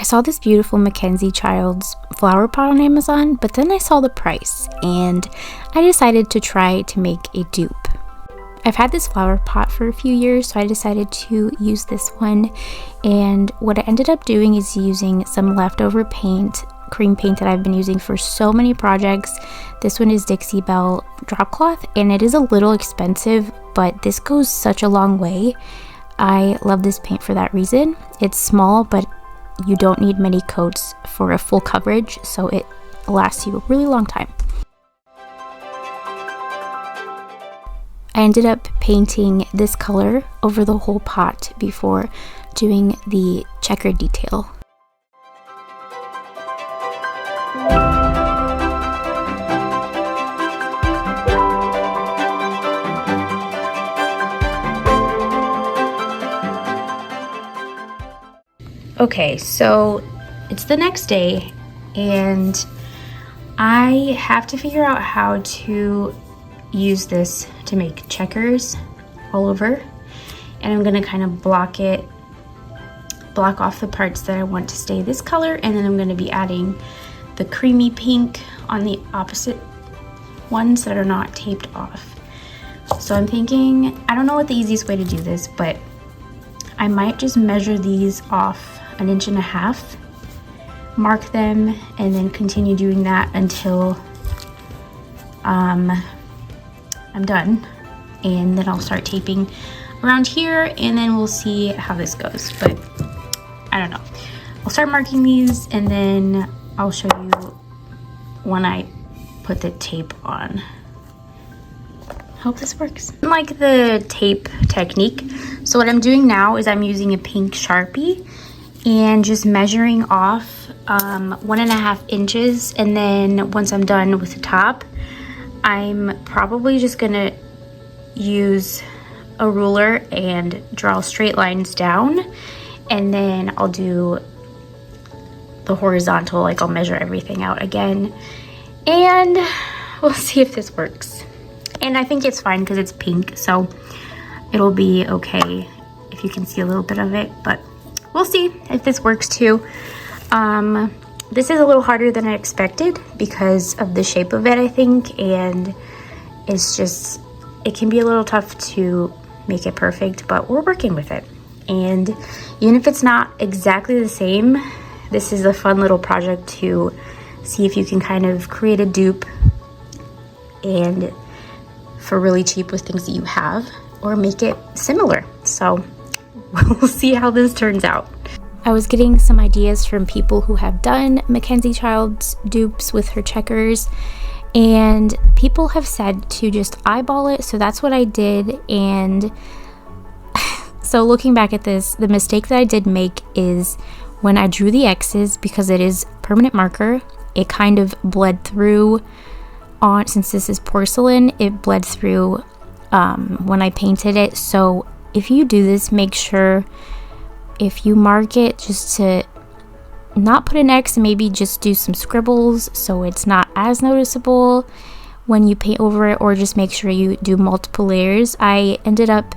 saw this beautiful Mackenzie-Childs flower pot on Amazon, but then I saw the price and I decided to try to make a dupe. I've had this flower pot for a few years, so I decided to use this one, and what I ended up doing is using some leftover paint, cream paint that I've been using for so many projects. This one is Dixie Belle drop cloth, and it is a little expensive, but this goes such a long way. I love this paint for that reason. It's small, but you don't need many coats for a full coverage, so it lasts you a really long time. I ended up painting this color over the whole pot before doing the checkered detail. Okay, so it's the next day and I have to figure out how to use this to make checkers all over, and I'm gonna kind of block off the parts that I want to stay this color, and then I'm gonna be adding the creamy pink on the opposite ones that are not taped off. So I'm thinking, I don't know what the easiest way to do this, but I might just measure these off 1.5 inches, mark them, and then continue doing that until I'm done, and then I'll start taping around here, and then we'll see how this goes. But I don't know, I'll start marking these and then I'll show you when I put the tape on. Hope this works. I like the tape technique, so what I'm doing now is I'm using a pink Sharpie and just measuring off 1.5 inches, and then once I'm done with the top, I'm probably just gonna use a ruler and draw straight lines down, and then I'll do the horizontal, like I'll measure everything out again, and we'll see if this works. And I think it's fine because it's pink, so it'll be okay if you can see a little bit of it, but we'll see if this works too. This is a little harder than I expected because of the shape of it, I think, and it can be a little tough to make it perfect, but we're working with it. And even if it's not exactly the same, this is a fun little project to see if you can kind of create a dupe and for really cheap with things that you have, or make it similar. So we'll see how this turns out. I was getting some ideas from people who have done Mackenzie-Childs dupes with her checkers, and people have said to just eyeball it, so that's what I did. And so looking back at this, the mistake that I did make is when I drew the X's, because it is permanent marker, it kind of bled through on, since this is porcelain, it bled through when I painted it. So if you do this, make sure if you mark it just to not put an X, and maybe just do some scribbles so it's not as noticeable when you paint over it, or just make sure you do multiple layers. I ended up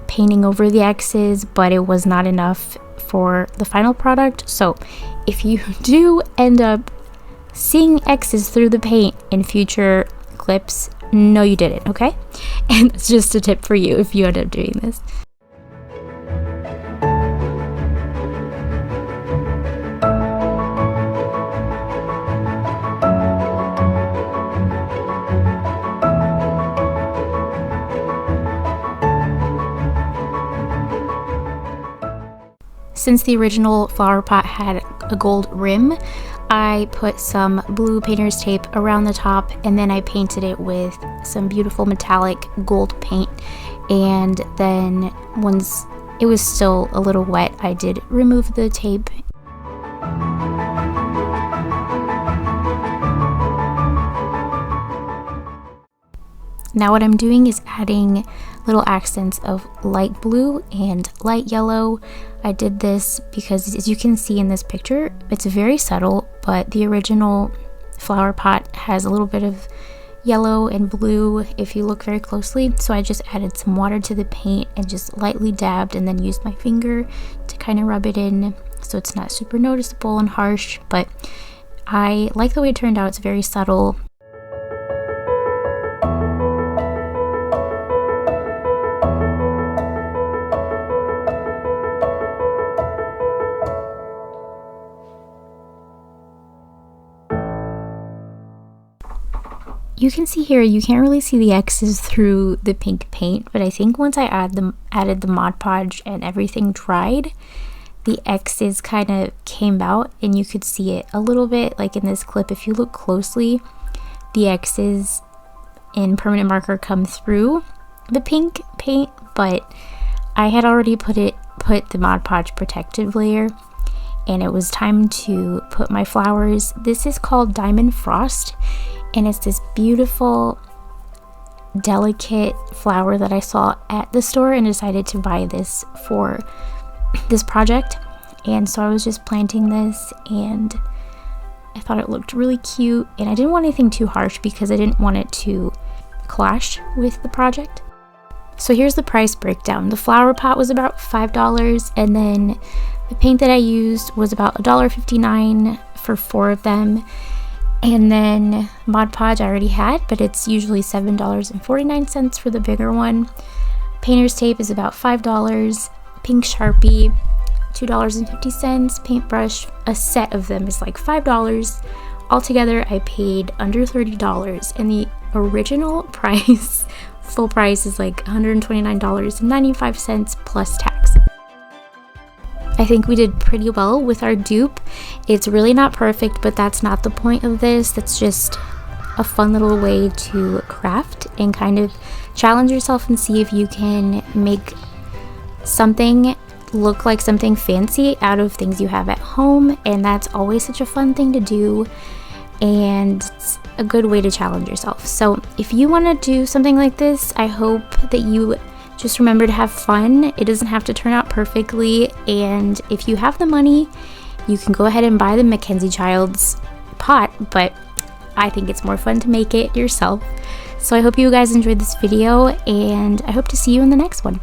painting over the X's, but it was not enough for the final product. So if you do end up seeing X's through the paint in future clips, no you didn't, okay? And that's just a tip for you if you end up doing this. Since the original flower pot had a gold rim, I put some blue painter's tape around the top, and then I painted it with some beautiful metallic gold paint. And then once it was still a little wet, I did remove the tape. Now what I'm doing is adding little accents of light blue and light yellow. I did this because, as you can see in this picture, it's very subtle, but the original flower pot has a little bit of yellow and blue if you look very closely. So I just added some water to the paint and just lightly dabbed, and then used my finger to kind of rub it in so it's not super noticeable and harsh, but I like the way it turned out. It's very subtle. You can see here, you can't really see the X's through the pink paint, but I think once I added the Mod Podge and everything dried, the X's kind of came out and you could see it a little bit. Like in this clip, if you look closely, the X's in permanent marker come through the pink paint, but I had already put the Mod Podge protective layer, and it was time to put my flowers. This is called Diamond Frost, and it's this beautiful, delicate flower that I saw at the store and decided to buy this for this project. And so I was just planting this, and I thought it looked really cute, and I didn't want anything too harsh because I didn't want it to clash with the project. So here's the price breakdown. The flower pot was about $5, and then the paint that I used was about $1.59 for 4 of them. And then Mod Podge I already had, but it's usually $7.49 for the bigger one. Painter's tape is about $5. Pink Sharpie, $2.50. Paintbrush, a set of them is like $5. Altogether, I paid under $30, and the original price, full price, is like $129.95 plus tax. I think we did pretty well with our dupe. It's really not perfect, but that's not the point of this. That's just a fun little way to craft and kind of challenge yourself and see if you can make something look like something fancy out of things you have at home. And that's always such a fun thing to do, and it's a good way to challenge yourself. So if you want to do something like this, I hope that you just remember to have fun. It doesn't have to turn out perfectly, and if you have the money, you can go ahead and buy the Mackenzie-Childs pot, but I think it's more fun to make it yourself. So I hope you guys enjoyed this video, and I hope to see you in the next one.